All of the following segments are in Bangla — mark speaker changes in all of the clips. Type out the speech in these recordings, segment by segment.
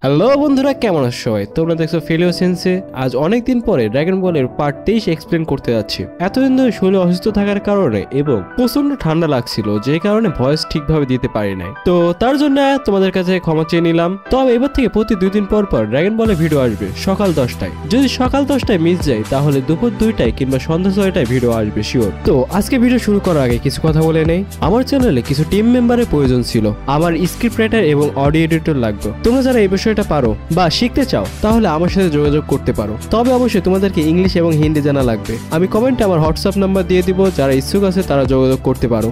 Speaker 1: হ্যালো বন্ধুরা, কেমন আছো সবাই? তোমরা দেখছো ফেলিও সেন্সে। আজ অনেকদিন পরে ড্রাগন বলের পার্ট 23 এক্সপ্লেন করতে যাচ্ছি। এতদিন ধরে শরীর অসুস্থ থাকার কারণে এবং প্রচন্ড ঠান্ডা লাগছিল, যে কারণে ভয়েস ঠিকভাবে দিতে পারি নাই। তো তার জন্য তোমাদের কাছে ক্ষমা চেয়ে নিলাম। তবে এবার থেকে প্রতি 2 দিন পর পর ড্রাগন বলে ভিডিও আসবে সকাল 10টায়। যদি সকাল 10টায় মিস যায় তাহলে দুপুর 2টায় কিংবা সন্ধ্যা 6টায় ভিডিও আসবে শিওর। তো আজকে ভিডিও শুরু করার আগে কিছু কথা বলে নেই। আমার চ্যানেলে কিছু টিম মেম্বারের প্রয়োজন ছিল। আমার স্ক্রিপ্ট রাইটার এবং অডিও এডিটর লাগবে। তোমরা যারা এই বিষয়টা পারো বা শিখতে চাও তাহলে আমার সাথে যোগাযোগ করতে পারো। তবে অবশ্যই তোমাদেরকে ইংলিশ এবং হিন্দি জানা লাগবে। আমি কমেন্টে আমার হোয়াটসঅ্যাপ নাম্বার দিয়ে দিব, যারা ইচ্ছুক আছে তারা যোগাযোগ করতে পারো।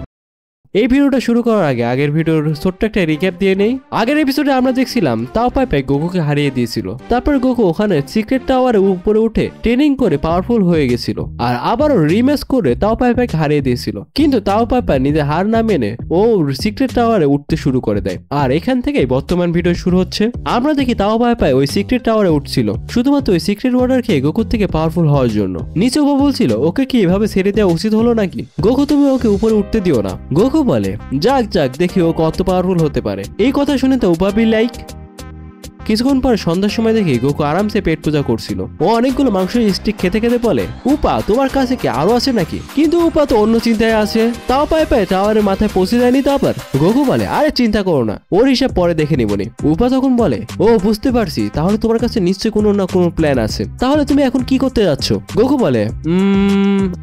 Speaker 1: এই ভিডিওটা শুরু করার আগে আগের ভিডিওর ছোট্ট একটা রিক্যাপ দিয়ে নেই। আগের এপিসোডে আমরা দেখছিলাম তাও পাইপাই গোকুকে হারিয়ে দিয়েছিল। তারপর গোকু ওখানে সিক্রেট টাওয়ারে উপরে উঠে ট্রেনিং করে পাওয়ারফুল হয়ে গেছিল, আর আবারও রিম্যাচ করে তাও পাইপাইকে হারিয়ে দিয়েছিল। কিন্তু তাও পাইপাই নিজে হার না মেনে ও সিক্রেট টাওয়ারে উঠতে শুরু করে দেয়। আর এখান থেকেই বর্তমান ভিডিও শুরু হচ্ছে। আমরা দেখি তাও পাইপাই ওই সিক্রেট টাওয়ারে উঠছিল শুধুমাত্র ওই সিক্রেট ওয়াটার খেয়ে গোকুর থেকে পাওয়ারফুল হওয়ার জন্য। নিচে ও বলছিল ওকে কি এভাবে ছেড়ে দেওয়া উচিত হলো নাকি? গোকু, তুমি ওকে উপরে উঠতে দিও না। গোকু বলে যাক যাক, দেখি ও কত পাওয়ারফুল হতে পারে। এই কথা শুনে তো উপাবি লাইক। কিছুক্ষণ পরে সন্ধ্যার সময় দেখি গোকু আরামসে পেট পূজা করছিল। ও অনেকগুলো মাংসের স্টিক খেতে খেতে বলে, উপা তোমার কাছে কি আরো আছে নাকি? কিন্তু উপা তো অন্য চিন্তায় আছে। তাও পায় টাওয়ারের মাথায় পৌঁছে দেয়নি তো আবার। গোকু বলে আরে চিন্তা করো না, ওর হিসাব পরে দেখে নিবনি। উপা তখন বলে ও বুঝতে পারছি, তাহলে তোমার কাছে নিশ্চয়ই কোনো না কোনো প্ল্যান আছে। তাহলে তুমি এখন কি করতে যাচ্ছ? গোকু বলে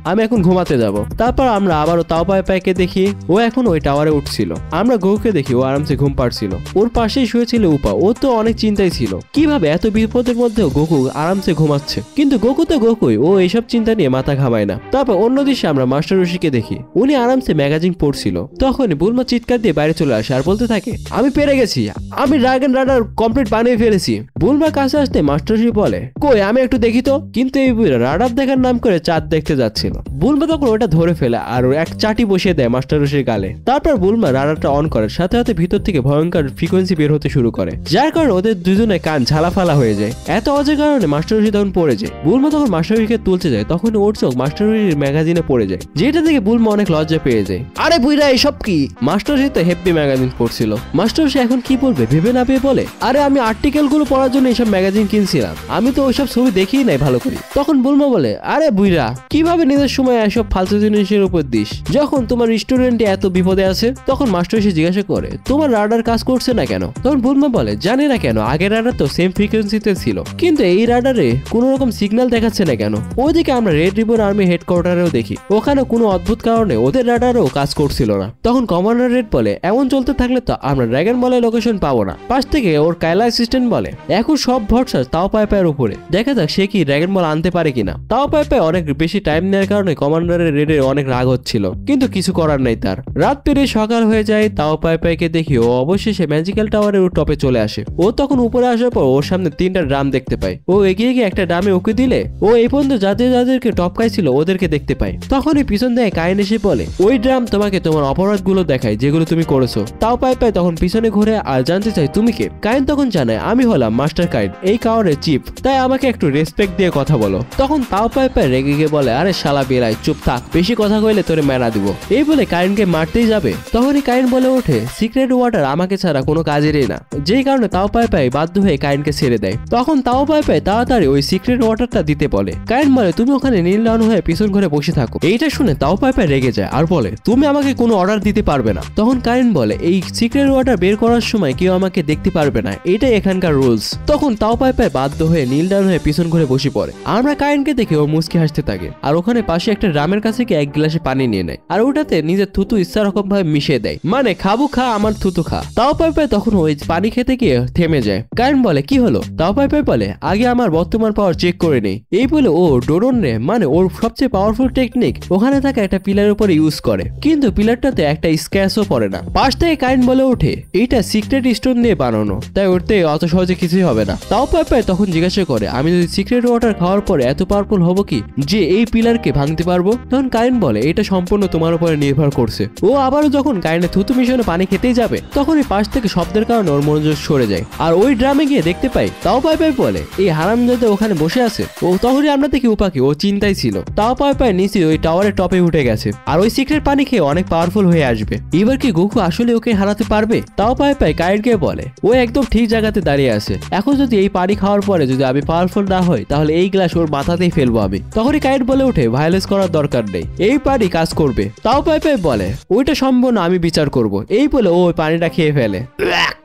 Speaker 1: আমি এখন ঘুমাতে যাব। তারপর আমরা আবারও তাও পায়কে দেখি ও এখন ওই টাওয়ারে উঠছিল। আমরা গোকুকে দেখি ও আরামসে ঘুম পাড়ছিল। ওর পাশেই শুয়েছিল উপা। ও তো অনেক চিন্তায় ছিল কিভাবে এত বিপদের মধ্যেও গোকু আরামসে ঘুমাচ্ছে। কিন্তু গোকু তো গোকুই, ও এইসব চিন্তা নিয়ে মাথা ঘামায় না। তারপর অন্য দৃশ্যে আমরা মাস্টার রশিকে দেখি। উনি আরামসে ম্যাগাজিন পড়ছিল। তখনই বুলমা চিৎকার দিয়ে বাইরে চলে আসে আর বলতে থাকে আমি পেরে গেছি, আমি ড্রাগন রাডার কমপ্লিট বানিয়ে ফেলেছি। বুলমার কাছে আসতে মাস্টার রশি বলে কই আমি একটু দেখি তো। কিন্তু এই রাডার দেখার নাম করে চাঁদ দেখতে যাচ্ছিল। বুলমা তখন ওটা ধরে ফেলে আর এক চাটি বসিয়ে দেয় মাস্টার রশির গালে। তারপর বুলমা রাডারটা অন করে, সাথে সাথে ভিতর থেকে ভয়ঙ্কর ফ্রিকোয়েন্সি বের হতে শুরু করে, যার কারণে ওদের দুজনে কান ঝালাফালা হয়ে যায়। এত অজের কারণে মাস্টার রশি তখন পড়ে যায়। বুলমা তখন মাস্টার রশিকে তুলতে যায়, তখন ওর চোখ মাস্টার রশির ম্যাগাজিনে পড়ে যায়, যেটা থেকে বুলমা অনেক লজ্জা পেয়ে যায়। আরে বুইরা এসব কি? মাস্টার রশি তো হেপি ম্যাগাজিন পড়ছিল। মাস্টার রশি এখন কি বলবে ভেবে না পেয়ে বলে আরে আমি আর্টিকেল গুলো পড়ার জন্য এইসব ম্যাগাজিন কিনছিলাম, আমি তো ওইসব ছবি দেখিই নাই ভালো করে। তখন বুলমা বলে আরে বুইরা কিভাবে নিজের সময় এসব ফালতু জিনিসের উপর দিস, যখন তোমার রেস্টুরেন্টে এত বিপদে আছে? তখন মাস্টার রশি জিজ্ঞাসা করে তোমার রাডার কাজ করছে না কেন? তখন বুলমা বলে জানি না কেন, আগের রাডার তো সেম ফ্রিকোয়েন্সিতে ছিল, কিন্তু এই রাডারে কোনো রকম সিগন্যাল দেখাচ্ছে না কেন? ওইদিকে আমরা রেড রিবন আর্মি হেডকোয়ার্টারেও দেখি, ওখানে কোনো অদ্ভুত কারণে ওদের রাডারও কাজ করছিল না। তখন কমান্ডার রেড বলে এমন চলতে থাকলে তো আমরা ড্রাগন বলের লোকেশন পাবো না। পাশ থেকে ওর কায়লা অ্যাসিস্ট্যান্ট বলে এখন সব ভরসা তাও পাইপাইয়ের উপরে, দেখা যাক সে কি ড্রাগন বল আনতে পারে কিনা। তাও পাইপাই অনেক বেশি টাইম নেওয়ার কারণে কমান্ডারের রেডের অনেক রাগ হচ্ছিল, কিন্তু কিছু করার নাই তার। রাত পেরিয়ে সকাল হয়ে যায়। তাও পাইপাইকে দেখি ও অবশেষে ম্যাজিক্যাল টাওয়ারের টপে চলে আসে। ও তখন উপরে আসার পর ওর সামনে 3টা ড্রাম দেখতে পায়। ও এগিয়ে গিয়ে একটা ড্রামে উকি দিলে ও এই পর্যন্ত যাদেরকে টপকাইছিল ওদেরকে দেখতে পায়। তখনই পিছন দিয়ে কাইন এসে বলে ওই ড্রাম তোমাকে তোমার অপরাধগুলো দেখায় যেগুলো তুমি করেছো। তাও পাইপাই তখন পিছনে ঘুরে আর জানতে চাই তুমি কে? কাইন তখন জানায় আমি হলাম মাস্টার কাইন, এই কাউরের চিফ, তাই আমাকে একটু রেসপেক্ট দিয়ে কথা বলো। তখন তাও পাইপাই রেগে গিয়ে বলে আরে শালা বেলাই চুপ থাক, বেশি কথা কইলে তোরে মেরা দিব। এই বলে কাইনকে মারতেই যাবে, তখনই কাইন বলে ওঠে সিক্রেট ওয়াটার আমাকে ছাড়া কোনো কাজেরই না, যেই কারণে তাও পাইপাই বাধ্য হয়ে কাইনকে ছেড়ে দেয়। তখন তাও পাইপাই তাড়াতাড়ি ওই সিক্রেট ওয়াটারটা দিতে বলে। কাইন বলে তুমি ওখানে নীল ডাউন হয়ে পিছন ঘরে বসে থাকো। এইটা শুনে তাও পাইপাই রেগে যায় আর বলে তুমি আমাকে কোনো অর্ডার দিতে পারবে না। তখন কাইন বলে এই সিক্রেট ওয়াটার বের করার সময় কেউ আমাকে দেখতে পারবে না, এটাই এখানকার রুলস। তখন তাও পাইপাই বাধ্য হয়ে নীল ডাউন হয়ে পিছন ঘরে বসে পড়ে। আমরা কাইনকে দেখে ও মুচকি হাসতে থাকে আর ওখানে পাশে একটা ড্রামের কাছে গিয়ে 1 গ্লাসে পানি নিয়ে নেয় আর ওটাতে নিজের থুতু ইচ্ছা রকম ভাবে মিশিয়ে দেয়, মানে খাবো খা আমার থুতু খা। তাও পাইপাই তখন ওই পানি খেতে গিয়ে থেমে যায়। কাইন বলে কি হলো? তাও পাইপাই বলে আগে আমার বর্তমান পাওয়ার চেক করে নেই। এই বলে ও ডোরন রে, মানে ওর সবচেয়ে পাওয়ারফুল টেকনিক ওখানে থাকা একটা পিলারের উপরে ইউজ করে, কিন্তু পিলারটাতে একটা স্ক্র্যাচও পড়ে না। পাশ থেকে কাইন বলে ওঠে এইটা সিক্রেট স্টোন দিয়ে বানানো, তাই ওরতে অত সহজে কিছুই হবে না। তাও পাইপাই তখন জিজ্ঞাসা করে আমি যদি সিক্রেট ওয়াটার খাওয়ার পরে এত পাওয়ারফুল হবো কি যে এই পিলারকে ভাঙতে পারবো? তখন কাইন বলে এটা সম্পূর্ণ তোমার উপরে নির্ভর করছে। ও আবারও যখন কাইনের থুতু মিশনে পানি খেতেই যাবে তখনই পাশ থেকে শব্দের কারণে ওর মনোযোগ সরে যায় আর ও ওই ড্রামে গিয়ে দেখতে পাই তাও পাই পাই বলে এই হারামজাদা ওখানে বসে আছে। ও তখনই আমরা দেখি উপাকে ও চিন্তায় ছিল। তাও পাই পাই নিচে ওই টাওয়ারের টপে উঠে গেছে আর ওই সিক্রেট পানি খেয়ে অনেক পাওয়ারফুল হয়ে আসবে। এবার কি গোকু আসলে ওকে হারাতে পারবে? তাও পাই পাই কাইটকে বলে ও একদম ঠিক জায়গাতে দাঁড়িয়ে আছে, এখন যদি এই পানি খাওয়ার পরে যদি আমি পাওয়ারফুল না হই তাহলে এই গ্লাস ওর মাথাতেই ফেলবো আমি। তখনই কাইট বলে ওঠে ভায়োলেন্স করার দরকার নেই, এই পানি কাজ করবে। তাও পাই পাই বলে ওইটা সম্ভব না, আমি বিচার করব। এই বলে ও ওই পানিটা খেয়ে ফেলে।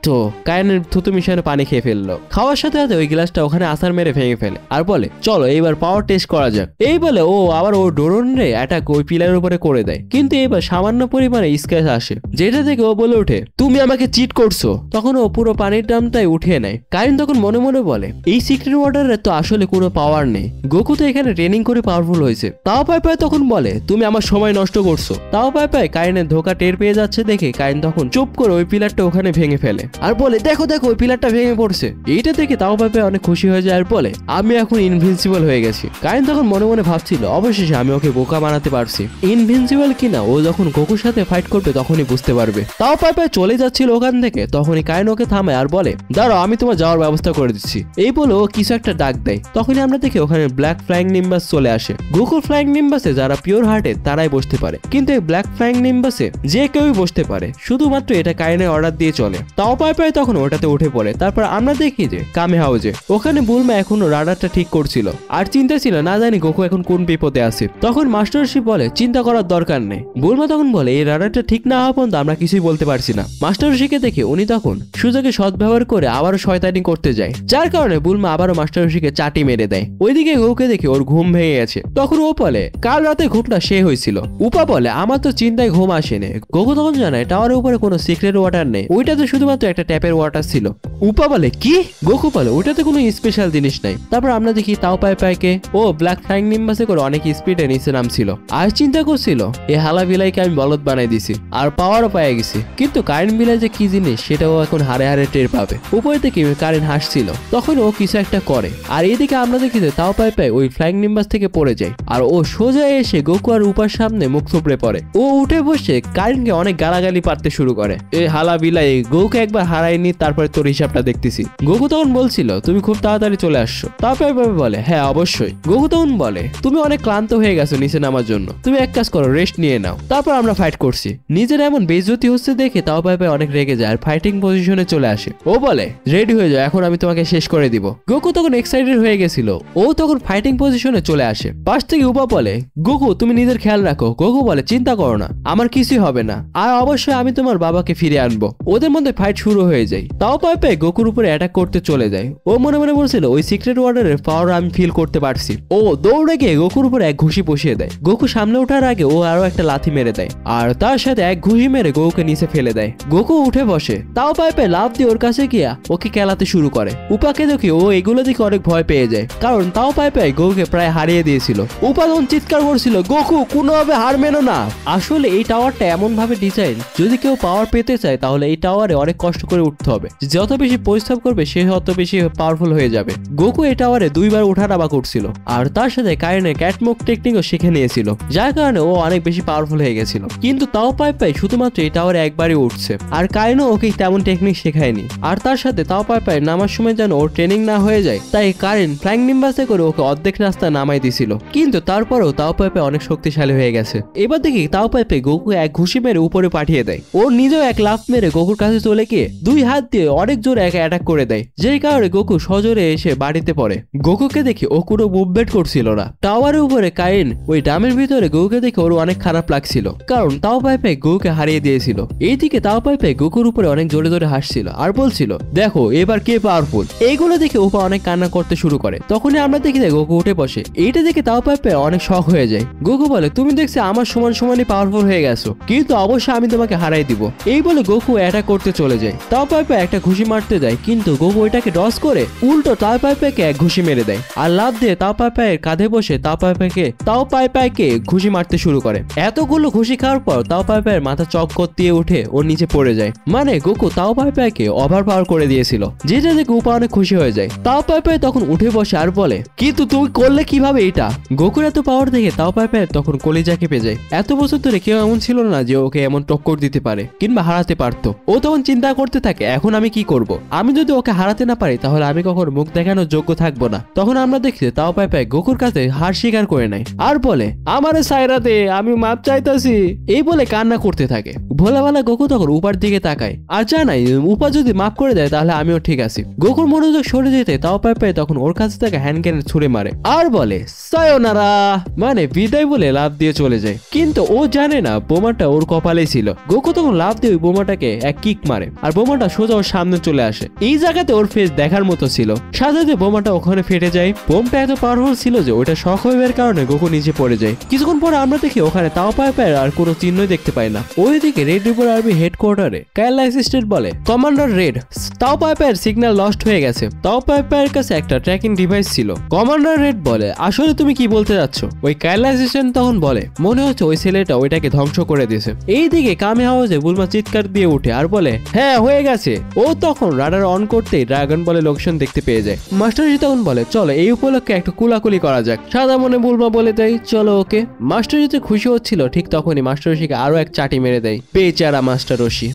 Speaker 1: তো কায়নের থুতু মিশানো পানি খেয়ে ফেললো। খাওয়ার সাথে সাথে ওই গ্লাসটা ওখানে আসার মেরে ভেঙে ফেলে আর বলে চলো এইবার পাওয়ার টেস্ট করা যাক। এই বলে ও আবার ও ডোরনরে অ্যাটাক ওই পিলারের উপরে করে দেয়, কিন্তু এবার সামান্য পরিমাণে স্ক্র্যাচ আসে, যেটা থেকে ও বলে ওঠে তুমি আমাকে চিট করছো। তখন ও পুরো পানির ড্রামটাই উঠিয়ে নেয়। কারেন তখন মনে মনে বলে এই সিক্রেট ওয়াটারের তো আসলে কোনো পাওয়ার নেই, গোকু তো এখানে ট্রেনিং করে পাওয়ারফুল হয়েছে। তাও পাই পাই তখন বলে তুমি আমার সময় নষ্ট করছো। তাও পাই পাই কারেনের ধোকা টের পেয়ে যাচ্ছে দেখে কারেন তখন চুপ করে ওই পিলারটা ওখানে ভেঙে ফেলে আর বলে দেখো দেখো ওই পিলারটা ভেঙে পড়ছে। এইটা দেখে তাও পাই পাই অনেক খুশি হয়ে যায় আর বলে আমি এখন ইনভিনসিবল হয়ে গেছি। কারেন তখন মনে মনে ভাবছিল অবশেষে আমি ওকে বোকা বানাতে পারছি, ইনভিনসিবল কিনা ও যখন গোকুর সাথে ফাইট করবে তখনই বুঝতে পারবে। তাও পাই পাই চলে যাচ্ছিল ওখান থেকে, তখনই কারেন ওকে থামায় আর বলে দাঁড়াও আমি তোমার যাওয়ার ব্যবস্থা করে দিচ্ছি। এই বলে ও কিছু একটা ডাক দেয়, তখনই আমরা দেখি ওখানে ব্ল্যাক ফ্লাইং নিম্বাস চলে আসে। গোকুর ফ্লাইং নিম্বাসে যারা পিওর হার্টেড তারাই বসতে পারে, কিন্তু এই ব্ল্যাক ফ্লাইং নিম্বাসে যে কেউই বসতে পারে, শুধুমাত্র এটা কারেনের অর্ডার দিয়ে চলে। তাও পাই পাই তখন ওটাতে উঠে পড়ে। তারপর আমরা দেখি যে কামে হাউজে ওখানে বুলমা এখনো রাডারটা ঠিক করছিল আর চিন্তা ছিল না জানি গোকু এখন কোন বিপদে আছে। তখন মাস্টারশিপ বলে চিন্তা করার দরকার নেই। বুলমা তখন বলে এই রাডারটা ঠিক না হওয়া পর্যন্ত আমরা কিছুই বলতে পারছি না। মাস্টারশিকে দেখে উনি তখন সুযোগে সদ্ব্যবহার করে আবারও শয়তানি করতে যায়, যার কারণে বুলমা আবারও মাস্টারশিকে চাটি মেরে দেয়। ওইদিকে গোকুকে দেখে ওর ঘুম ভেঙে গেছে। তখন ও বলে কাল রাতে ঘুমটা সে হয়েছিল। উপা বলে আমার তো চিন্তায় ঘুম আসেনি। গোকু তখন জানায় টাওয়ারের উপরে কোনো সিক্রেট ওয়াটার নেই, ওইটাতে শুধুমাত্র একটা ট্যাপের ওয়াটার ছিল। উপা বলে কি? গোকু বলে ওইটাতে কোনো স্পেশাল জিনিস নাই। তারপর আমরা দেখি তাও পাই পাইকে ও ব্ল্যাক ফ্লাইং নিম্বাসে করে অনেক স্পিডে নিচে নামছিল আর চিন্তা করছিল এই হালা বিলাইকে আমি বলদ বানাই দিছি আর পাওয়ারও পেয়ে গেছি, কিন্তু কারেন্ট বিলাই যে কি জিনিস সেটাও এখন হারে হারে টের পাবে। উপরে থেকে কারেন্ট হাসছিল, তখন ও কিছু একটা করে আর এদিকে আমরা দেখি যে তাও পাই পাই ওই ফ্লাইং নিম্বাস থেকে পড়ে যায় আর ও সোজা এসে গোকু আর উপার সামনে মুখ থুবড়ে পড়ে। ও উঠে বসে কারেন্টকে অনেক গালাগালি পারতে শুরু করে, এই হালা বিলাই গোকুকে একবার হারাইনি তারপরে তোর হিসাবটা দেখতেছি। গোকু তখন বলছিল তুমি খুব তাড়াতাড়ি চলে আসছো। তাও পাই পাই বলে হ্যাঁ অবশ্যই। গোকু তখন বলে তুমি অনেক ক্লান্ত হয়ে গেছো নিচে নামার জন্য, তুমি এক কাজ করো রেস্ট নিয়ে নাও। তারপর আমরা ফাইট করছি। নিজের এমন বেইজ্জতি হচ্ছে দেখে তাও পাই পাই অনেক রেগে যায় আর ফাইটিং পজিশনে চলে আসে। ও বলে রেডি হয়ে যাও, এখন আমি তোমাকে শেষ করে দিব। গোকু তখন এক্সাইটেড হয়ে গেছিল, ও তখন ফাইটিং পজিশনে চলে আসে। পাশ থেকে উপা বলে গোকু তুমি নিজের খেয়াল রাখো। গোকু বলে চিন্তা করো না, আমার কিছুই হবে না, আর অবশ্যই আমি তোমার বাবাকে ফিরে আনবো। ওদের মধ্যে ফাইট শুরু হয়ে যায়। তাও পাই পাই গোকুর উপরে অ্যাটাক করতে চলে যায়। ও মনে মনে বলছিল ওই সিক্রেট ওয়াটারের পাওয়ার আমি ফিল করতে পারছি। ও দৌড়ে গিয়ে গোকুর উপরে এক ঘুষি বসিয়ে দেয়। গোকু সামনে ওঠার আগে ও আরো একটা লাথি মেরে দেয় আর তার সাথে এক ঘুষি মেরে গোকুকে নিচে ফেলে দেয়। গোকু উঠে বসে। তাও পাই পাই লাফ দিয়ে ওর কাছে গিয়া ওকে খেলাতে শুরু করে। উপাকে দেখি ও এগুলো দেখে অনেক ভয় পেয়ে যায়, কারণ তাও পাই পাই গোকুকে প্রায় হারিয়ে দিয়েছিল। উপা তখন চিৎকার করছিল গোকু কোনোভাবে হার মেনো না। আসলে এই টাওয়ারটা এমন ভাবে ডিজাইন, যদি কেউ পাওয়ার পেতে চায় তাহলে এই টাওয়ারে অনেক কষ্ট করে উঠতে হবে, যত বেশি পরিশ্রম করবে সে তত বেশি পাওয়ারফুল হয়ে যাবে। গোকু এই টাওয়ারে দুইবার ওঠানামা করছিল আর তার সাথে কারেনের ক্যাটমুক টেকনিকও শিখে নিয়েছিল, যার কারণে ও অনেক বেশি পাওয়ারফুল হয়ে গেছিল। কিন্তু তাও পাই পাই শুধুমাত্র এই টাওয়ারে একবারই উঠছে আর কারেনও ওকে তেমন টেকনিক শেখায়নি। আর তার সাথে তাও পাই পাই নামার সময় যেন ওর ট্রেনিং না হয়ে যায়, তাই কারেন ফ্লাইং নিম্বাসে করে ওকে অর্ধেক রাস্তা নামাই দিছিল। কিন্তু তারপরেও তাও পাই পাই অনেক শক্তিশালী হয়ে গেছে। এবার দেখি তাও পাই পাই গোকু এক ঘুষি মেরে উপরে পাঠিয়ে দেয়। ও নিজেও এক লাফ মেরে গোকুর কাছে চলে গিয়ে দুই হাত দিয়ে অনেক জোরে একা অ্যাটাক করে দেয়, যেই কারণে গোকু সজোরে এসে বাড়িতে পড়ে। গোকুকে দেখি ও কোনো মুভমেন্ট করছিল না। টাওয়ারের উপরে কারেন ওই ডামের ভিতরে গোকুকে দেখে ওর অনেক খারাপ লাগছিল, কারণ তাও পাই পাই গোকুকে হারিয়ে দিয়েছিল। এইদিকে তাও পাই পাই গোকুর উপরে অনেক জোরে জোরে হাসছিল আর বলছিল দেখো এবার কে পাওয়ারফুল। এইগুলো দেখে উপা অনেক কান্না করতে শুরু করে। তখনই আমরা দেখি যে গোকু উঠে বসে। এইটা দেখে তাও পাই পাই অনেক শখ হয়ে যায়। গোকু বলে তুমি দেখছি আমার সমান সমানই পাওয়ারফুল হয়ে গেছো, কিন্তু অবশ্যই আমি তোমাকে হারাই দিব। এই বলে গোকু অ্যাটাক করতে চলে যায়। তাও পাই পাই একটা ঘুষি মারতে যায়, কিন্তু গোকু ওইটাকে ডস করে উল্টো তাও পাই পাইকে এক ঘুষি মেরে দেয় আর লাফ দিয়ে তাও পাই পাইয়ের কাঁধে বসে তাও পাই পাইকে ঘুষি মারতে শুরু করে। এতগুলো ঘুষি খাওয়ার পর তাও পাই পাইয়ের মাথা চক্কর দিয়ে উঠে ওর নিচে পড়ে যায়। মানে গোকু তাও পাই পাইকে ওভার পাওয়ার করে দিয়েছিল, যেটা দেখে উপা অনেক খুশি হয়ে যায়। তাও পাই পাই তখন উঠে বসে আর বলে কিন্তু তুমি করলে কিভাবে এটা? গোকুর এত পাওয়ার দেখে তাও পাই পাই তখন কলিজা কেঁপে যায়। এত বছর ধরে কেউ এমন ছিল না যে ওকে এমন টক্কর দিতে পারে কিংবা হারাতে পারতো। ও তখন চিন্তা করতে থাকে এখন আমি কি করব? আমি যদি ওকে হারাতে না পারি তাহলে আমি কখনো মুখ দেখানোর যোগ্য থাকবো না। তখন আমরা দেখি তাও পাই পাই গোকুর কাছে হার স্বীকার করে নেয় আর বলে আমারে সাইরাতে আমি মাপ চাইতাছি এই বলে কান্না করতে থাকে। ভোলাবেলা গোকু তখন উপার দিকে তাকায় আর জানাই উপা যদি মাফ করে দেয় তাহলে আমিও ঠিক আছি। গোকুর মনোযোগ সরে যেতে তাও পাই পাই তখন ওর কাছে থেকে হ্যান্ড ক্যানেন ছুড়ে মারে আর বলে সায়োনারা, মানে বিদায় বলে লাফ দিয়ে চলে যায়। কিন্তু ও জানে না বোমাটা ওর কপালেই ছিল। গোকু তখন লাফ দিয়ে ওই বোমাটাকে এক কিক মারে আর বোমাটা সোজা ওর সামনে চলে আসে। এই জায়গাতে ওর ফেস দেখার মতো ছিল। সাথে বোমাটা ওখানে ফেটে যায়। বোমটা এত পাওয়ারফুল ছিল যে ওটা শক ওয়েভের কারণে গোকু নিচে পড়ে যায়। কিছুক্ষণ পরে আমরা দেখি ওখানে তাও পাই পাই আর কোনো চিহ্নই দেখতে পাই না। ওইদিকে রেড রিভার আর্মি হেডকোয়ার্টারে কাইল অ্যাসিস্ট্যান্ট বলে কমান্ডার রেড, তাও পাই পাইয়ের সিগন্যাল লস্ট হয়ে গেছে। তাও পাই পাইয়ের কাছে একটা ট্র্যাকিং ডিভাইস ছিল। কমান্ডার রেড বলে আসলে তুমি কি বলতে যাচ্ছ? ওই কাইল অ্যাসিস্ট্যান্ট তখন বলে মনে হচ্ছে ওই ছেলেটা ওইটাকে ধ্বংস করে দিয়েছে। এইদিকে কামে হাউসে বুলমা চিৎকার দিয়ে উঠে আর বলে হ্যাঁ হয়ে গেছে। ও তখন রাডার অন করতেই ড্রাগন বলে লোকেশন দেখতে পেয়ে যায়। মাস্টারজি তখন বলে চলো এই উপলক্ষে একটু কুলাকুলি করা যাক। সাদা মনে বুলমা বলে দেয় চলো ওকে। মাস্টারজি খুশি হচ্ছিল ঠিক তখনই মাস্টার রশিকে আরো এক চাটি মেরে দেয়। বেচারা মাস্টার রশি।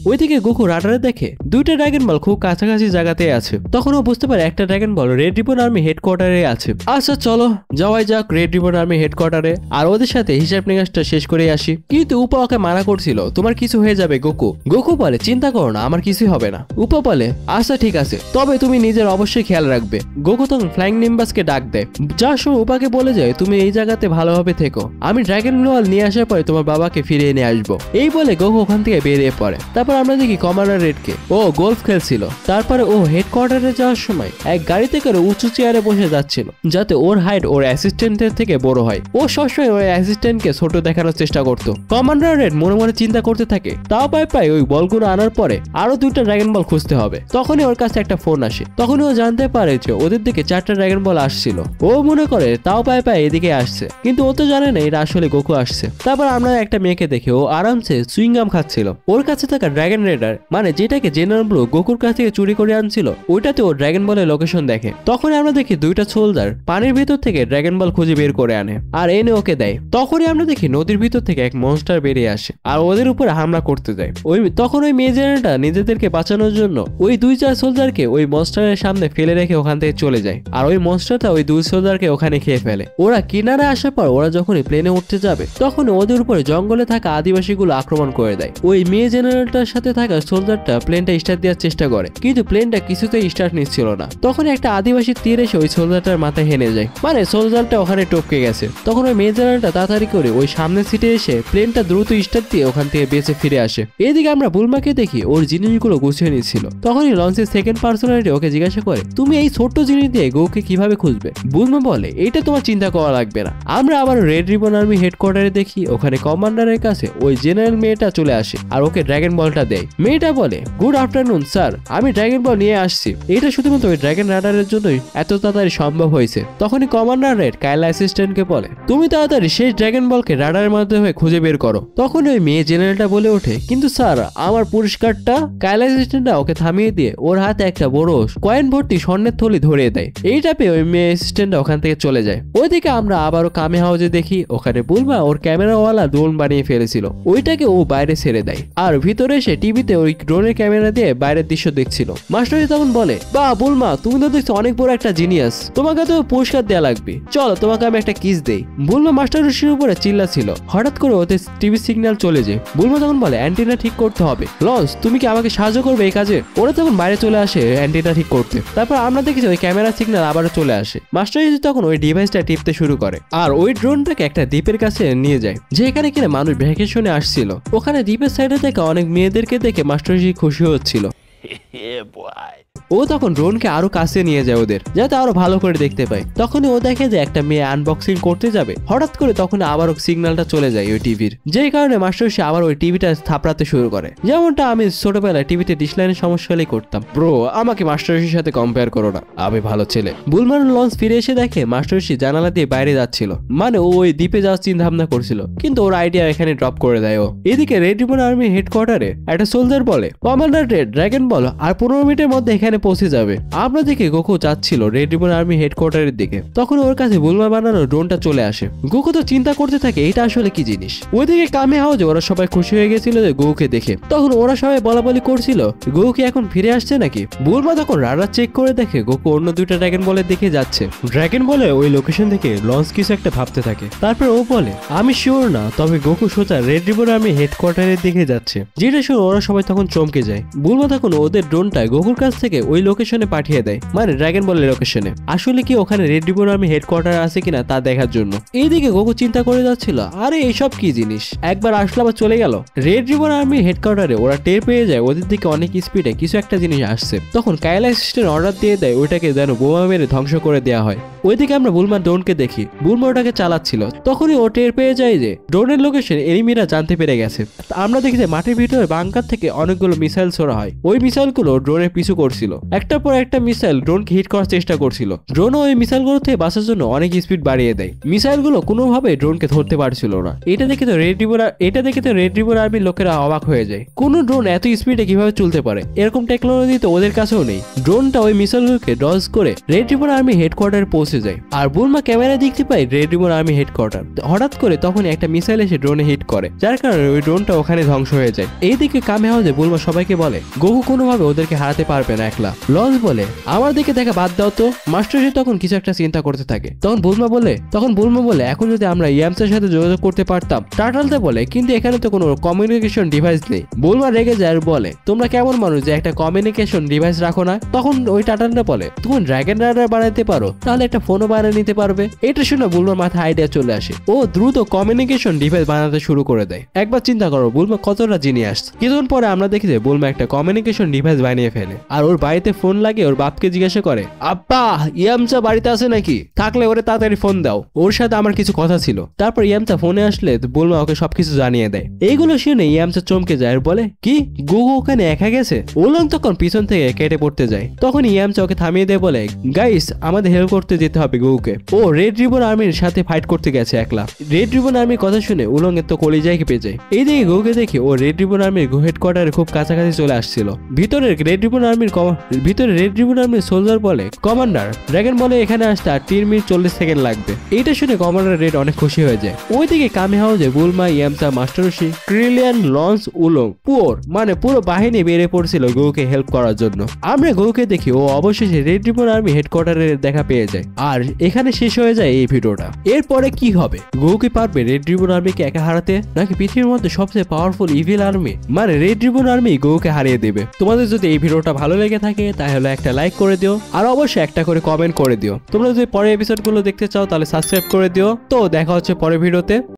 Speaker 1: ওইদিকে গোকু রাডারে দেখে দুইটা ড্রাগন বল খুব কাছাকাছি জায়গাতে আছে। তখন ও বুঝতে পারে একটা ড্রাগন বল রেড রিবন আর্মি হেডকোয়ার্টারে আছে। আচ্ছা চলো যাওয়াই যাক রেড রিবন আর্মি হেডকোয়ার্টারে আর ওদের সাথে হিসাব নিকাশটা শেষ করে আসি। কিন্তু উপা ওকে মানা করছিল তোমার কিছু হয়ে যাবে গোকু। গোকু বলে চিন্তা করো না আমার কিছুই হবে না। উপা বলে আচ্ছা ঠিক আছে তবে তুমি নিজের অবশ্যই খেয়াল রাখবে। গোকু তখন ফ্লাইং নিম্বাসকে ডাক দেয়। যার সময় উপাকে বলে যায় তুমি এই জায়গাতে ভালোভাবে থেকো, আমি ড্রাগন গ্লোয়াল নিয়ে আসার পরে তোমার বাবাকে ফিরিয়ে নিয়ে আসবো। এই বলে গোকু ওখান থেকে বেরিয়ে পড়ে। তারপর আমরা দেখি কমান্ডার রেডকে ও গলফ খেলছিল। তারপরে ও হেডকোয়ার্টারে যাওয়ার সময় এক গাড়িতে করে উঁচু চেয়ারে বসে যাচ্ছিল যাতে ওর হাইট ওর অ্যাসিস্ট্যান্টের থেকে বড় হয়। ও সবসময় ওর অ্যাসিস্ট্যান্টকে ছোট দেখানোর চেষ্টা করত। কমান্ডার রেড মনে মনে চিন্তা করতে থাকে তাও পাই ওই বলগুলো আনার পরে আরো দুইটা ড্রাগন বল খুঁজতে হবে। তখনই ওর কাছে একটা ফোন আসে। তখনই ও জানতে পারে যে ওদের দিকে চারটা ড্রাগন বল আসছিল। ও মনে করে তাও পাই এদিকে আসছে, কিন্তু ও তো জানে না এটা আসলে গোকু আসছে। তারপর আমরা একটা মেয়েকে দেখে ও আরামসে সুইংগাম খাচ্ছিল। ওর কাছে থাকা ড্রাগন রেডার মানে যেটাকে জেনারেল ব্লু গোকুর কাছ থেকে চুরি করে আনছিল ওইটাতে ও ড্রাগন বলের লোকেশন দেখে। তখন আমরা দেখি দুইটা সোলজার পানির ভিতর থেকে ড্রাগন বল খুঁজে বের করে আনে আর এনে ওকে দেয়। তখনই আমরা দেখি নদীর ভিতর থেকে এক মনস্টার বেরিয়ে আসে আর ওদের উপরে হামলা করতে যায়। তখন ওই মেয়ে জেনারেলটা নিজেদেরকে বাঁচানোর জন্য ওই দুই চার সোলজারকে ওই মনস্টারের সামনে ফেলে রেখে ওখান থেকে চলে যায় আর ওই মনস্টারটা ওই দুই সোলজারকে ওখানে খেয়ে ফেলে। ওরা কিনারে আসার পর ওরা যখনই প্লেনে উঠতে যাবে তখন ওদের উপরে জঙ্গলে থাকা আদিবাসীগুলো আক্রমণ করে দেয়। ওই মেয়ে জেনারেলটার সাথে থাকা সোলজারটা প্লেনটা স্টার্ট দেওয়ার চেষ্টা করে কিন্তু প্লেনটা কিছুতেই স্টার্ট নিচ্ছিল না। তখন একটা আদিবাসী তীর এসে ওই সোলজারটার মাথায় হেনে যায়, মানে সোলজারটা ওখানে টপকে গেছে। তখন ওই মেয়ে জেনারেলটা তাড়াতাড়ি করে ওই সামনের সিটে এসে প্লেনটা দ্রুত স্টার্ট দিয়ে ওখান থেকে বেঁচে ফিরে আসে। এদিকে আমরা বুলমাকে দেখি ওর জিনিসগুলো গুছিয়ে নিচ্ছিল। তখনই লঞ্চের সেকেন্ড পার্সোনালিটি ওকে জিজ্ঞাসা করে তুমি এই ছোট্ট জিনিস দিয়ে গোকে কিভাবে খুঁজবে? বুলমা বলে এটা তোমার চিন্তা করা লাগবে না। আমরা আবার রেড রিবন আর্মি হেডকোয়ার্টারে দেখি ওখানে কমান্ডারের কাছে ওই জেনারেল মেয়েটা চলে আসে আর ওকে ড্রাগন বলটা দেয়। মেয়েটা বলে গুড আফটারনুন স্যার, আমি ড্রাগন বল নিয়ে আসছি। এটা শুধুমাত্র ওই ড্রাগন রাডারের জন্যই এত তাড়াতাড়ি সম্ভব হয়েছে। তখনই কমান্ডার রেড কাইলা অ্যাসিস্ট্যান্টকে বলে তুমি তাড়াতাড়ি শেষ ড্রাগন বলকে রাডারের মাধ্যমে খুঁজে বের করো। তখন ওই মেয়ে জেনারেলটা বলে ওঠে কিন্তু স্যার আমার পুরস্কারটা। কাইলা অ্যাসিস্ট্যান্টটা ওকে থামিয়ে দিয়ে ওর হাতে একটা বড় কয়েন ভর্তি স্বর্ণের থলি ধরিয়ে দেয়। এইটা পেয়ে ওই মেয়ে অ্যাসিস্ট্যান্টটা ওখান থেকে চলে যায়। ওইদিকে আমরা আবারও কামে হাউজে দেখি ওখানে বুলমা ওর ক্যামেরাওয়ালা ড্রোন বানিয়ে ফেলেছিল, ওইটাকে ও বাইরে ছেড়ে দেয় আর ভিতরে এসে টিভিতে ওই ড্রোনের ক্যামেরা দিয়ে বাইরের দৃশ্য দেখছিল। মাস্টারজি তখন বলে বা বুলমা তুমি তো দেখছো অনেক বড় একটা জিনিয়াস, তোমাকে তো পুরস্কার দেওয়া লাগবে, চলো তোমাকে আমি একটা কিস দেই। বুলমা মাস্টার রশির উপরে চিল্লা ছিল। হঠাৎ করে ওদের টিভি সিগন্যাল চলে যায়। বুলমা তখন বলে অ্যান্টিনা ঠিক করতে হবে, লঞ্চ তুমি কি আমাকে সাহায্য করবে এই কাজে? ওরা তখন বাইরে চলে আসে অ্যান্টিনা ঠিক করতে। তারপর আমরা দেখি ওই ক্যামেরা সিগন্যাল আবারও চলে আসে। মাস্টারজি তখন ওই ডিভাইসটা টিপতে শুরু করে আর ওই ড্রোনটাকে একটা দ্বীপের কাছে নিয়ে যায় যেখানে কিনা মানুষ ভ্যাকেশনে আসছিল। ওখানে দ্বীপের সাইডে থেকে অনেক মেয়েদেরকে দেখে মাস্টারজি খুশি হচ্ছিল। ও তখন ড্রোনকে আরো কাছে নিয়ে যায় ওদের, যাতে আরো ভালো করে দেখতে পায়। তখনই ও দেখে যে একটা মেয়ে আনবক্সিং করতে যাবে। হঠাৎ করে তখন আবারও সিগন্যালটা চলে যায় ওই টিভির, যেই কারণে মাস্টারজি আবার ওই টিভিটা থাপড়াতে শুরু করে, যেমনটা আমি ছোটবেলায় টিভিতে ডিসলাইনের সমস্যা হলেই করতাম। ব্রো আমাকে মাস্টারজির সাথে কম্পেয়ার করো না, আমি ভালো ছেলে। বুলমান লঞ্চ ফিরে এসে দেখে মাস্টারজি জানালা দিয়ে বাইরে যাচ্ছিল, মানে ও ওই দ্বীপে যাওয়ার চিন্তা ভাবনা করছিল, কিন্তু ওর আইডিয়া এখানে ড্রপ করে দেয় ও। এদিকে রেড রিবন আর্মি হেডকোয়ার্টারে একটা সোলজার বলে কমান্ডার রেড ড্রাগন বল আর 15 মিনিটের মধ্যে এখানে সেখানে পৌঁছে যাবে। আমরা দেখে গোকু যাচ্ছিল রেড রিবন আর্মি হেডকোয়ার্টারের দিকে, তখন ওর কাছে বুলমা বানানো ড্রোনটা চলে আসে। গোকু তো চিন্তা করতে থাকে এটা আসলে কি জিনিস। ওইদিকে কামে হাওজে ওরা সবাই খুশি হয়ে গেছিল যে গোকুকে দেখে, তখন ওরা সবাই বলাবলি করছিল গোকু কি এখন ফিরে আসছে নাকি। বুলমা তখন রাডার চেক করে দেখে গোকু অন্য দুইটা ড্রাগন বলের দিকে যাচ্ছে। ড্রাগন বলে ওই লোকেশন থেকে লঞ্চ কিছু একটা ভাবতে থাকে। তারপর ও বলে আমি শিওর না, তবে গোকু সোজা রেড রিবন আর্মি হেডকোয়ার্টারের দিকে যাচ্ছে। যেটা শুনে ওরা সবাই তখন চমকে যায়। বুলমা তখন ওদের ড্রোনটা গোকুর কাছ থেকে ওই লোকেশনে পাঠিয়ে দেয়, মানে ড্রাগন বলের লোকেশনে। আসলে কি ওখানে রেড রিবন আর্মি হেডকোয়ার্টার আছে কিনা তা দেখার জন্য। এইদিকে গোকু চিন্তা করে যাচ্ছিল আরে এইসব কি জিনিস, একবার আসলো আবার চলে গেল। রেড রিবন আর্মি হেডকোয়ার্টারে ওরা টের পেয়ে যায় ওদের দিকে অনেক স্পিডে কিছু একটা জিনিস আসছে। তখন কাইলা অ্যাসিস্ট্যান্ট অর্ডার দিয়ে দেয় ওইটাকে যেন বোমা মেরে ধ্বংস করে দেওয়া হয়। ওইদিকে আমরা বুলমার ড্রোনকে দেখি, বুলমা ওটাকে চালাচ্ছিল। তখনই ও টের পেয়ে যায় যে ড্রোনের লোকেশন এনিমিরা জানতে পেরে গেছে। আমরা দেখি যে মাঠের ভিতরে বাংকার থেকে অনেকগুলো মিসাইল ছোড়া হয়। ওই মিসাইলগুলো ড্রোনের পিছু করছিল, একটার পর একটা মিসাইল ড্রোনকে হিট করার চেষ্টা করছিল। ড্রোনও ওই মিসাইলগুলো থেকে বাঁচার জন্য অনেক স্পিড বাড়িয়ে দেয়। মিসাইলগুলো কোনোভাবে ড্রোনকে ধরতে পারছিল না। এটা দেখে তো রেড রিবন আর্মির লোকেরা অবাক হয়ে যায়। কোন ড্রোন এত স্পিডে কিভাবে চলতে পারে, এরকম টেকনোলজি তো ওদের কাছেও নেই। ড্রোনটা ওই মিসাইলগুলোকে ডজ করে রেড রিবন আর্মি হেডকোয়ার্টারে পৌঁছে যায়। আর বুলমা ক্যামেরায় দেখতে পাই রেড রিবন আর্মি হেডকোয়ার্টার। হঠাৎ করে তখন একটা মিসাইল এসে ড্রোনে হিট করে, যার কারণে ওই ড্রোনটা ওখানে ধ্বংস হয়ে যায়। এইদিকে কামে হাওজে বুলমা সবাইকে বলে গোকু কোনোভাবে ওদেরকে হারাতে পারবে না একলা। লঞ্চ বলে আমার দিকে দেখা বাদ দাও তো। মাস্টারজি তখন কিছু একটা চিন্তা করতে থাকে। তখন বুলমা বলে এখন যদি আমরা ইয়ামসের সাথে যোগাযোগ করতে পারতাম। টার্টলতে বলে কিন্তু এখানে তো কোনো কমিউনিকেশন ডিভাইস নেই। বুলমা রেগে যায় আর বলে তোমরা কেমন মানুষ যে একটা কমিউনিকেশন ডিভাইস রাখো না। তখন ওই টার্টলটা বলে তুমি ড্রাগন রাইডার বানাতে পারো, তাহলে একটা ফোনও বানিয়ে নিতে পারবে। এটা শুনে বুলমার মাথায় আইডিয়া চলে আসে। ও দ্রুত কমিউনিকেশন ডিভাইস বানাতে শুরু করে দেয়। একবার চিন্তা করো বুলমা কতটা জিনিয়াস। কিছুক্ষণ পরে আমরা দেখি যে বুলমা একটা কমিউনিকেশন ডিভাইস বানিয়ে ফেলে আর ওর বাড়িতে ফোন লাগে ওর বাপকে জিজ্ঞাসা করে আব্বা ইয়ামচা বাড়িতে আছে নাকি, থাকলে ওরে তাড়াতাড়ি ফোন দাও, ওর সাথে আমার কিছু কথা ছিল। তারপর ইয়ামচা ফোনে আসলে বুলমা ওকে সবকিছু জানিয়ে দেয়। এইগুলো শুনে ইয়ামচা চমকে যায় আর বলে কি গুগু ওখানে একা গেছে। ওলং তখন পিছন থেকে কেটে পড়তে যায়। তখন ইয়ামচা ওকে থামিয়ে দেয় বলে গাইস আমাদের হেল্প করতে যেতে হবে গুগুকে, ও রেড রিবন আর্মির সাথে ফাইট করতে গেছে একলা। রেড রিবন আর্মির কথা শুনে উলং এর তো কলিজায় কেঁপে যায়। এইদিকে গুগুকে দেখি ও রেড রিবন আর্মির হেডকোয়ার্টারে খুব কাছাকাছি চলে আসছিল। ভিতরে রেড রিবন আর্মির সোলজার বলে কমান্ডার ড্রাগন বলে এখানে আসতে আর 3 মিনিট 40 সেকেন্ড লাগবে। এইটা শুনে কমান্ডার রেড অনেক খুশি হয়ে যায়। ওইদিকে কামে হাওজে বুলমা ইয়ামচা মাস্টারশি ক্রিলিয়ান লঞ্চ উলং পুরো বাহিনী বেড়ে পড়ছিল গুগুকে হেল্প করার জন্য। আমরা গুগুকে দেখি ও অবশেষে রেড রিবন আর্মি হেডকোয়ার্টারে দেখা পেয়ে যায়। আর এখানে শেষ হয়ে যায় এই ভিডিওটা। এরপরে কি হবে, গুগু কি পারবে রেড রিবন আর্মিকে একা হারাতে, নাকি পৃথিবীর মধ্যে সবচেয়ে পাওয়ারফুল ইভিল আর্মি মানে রেড রিবন আর্মি গুগুকে হারিয়ে দেবে? তোমাদের যদি এই ভিডিওটা ভালো লেগে থাকে তাহলে একটা লাইক করে দিও আর অবশ্যই একটা করে কমেন্ট করে দিও। তোমরা যদি পরের এপিসোডগুলো দেখতে চাও তাহলে সাবস্ক্রাইব করে দিও। তো দেখা হচ্ছে পরের ভিডিওতে।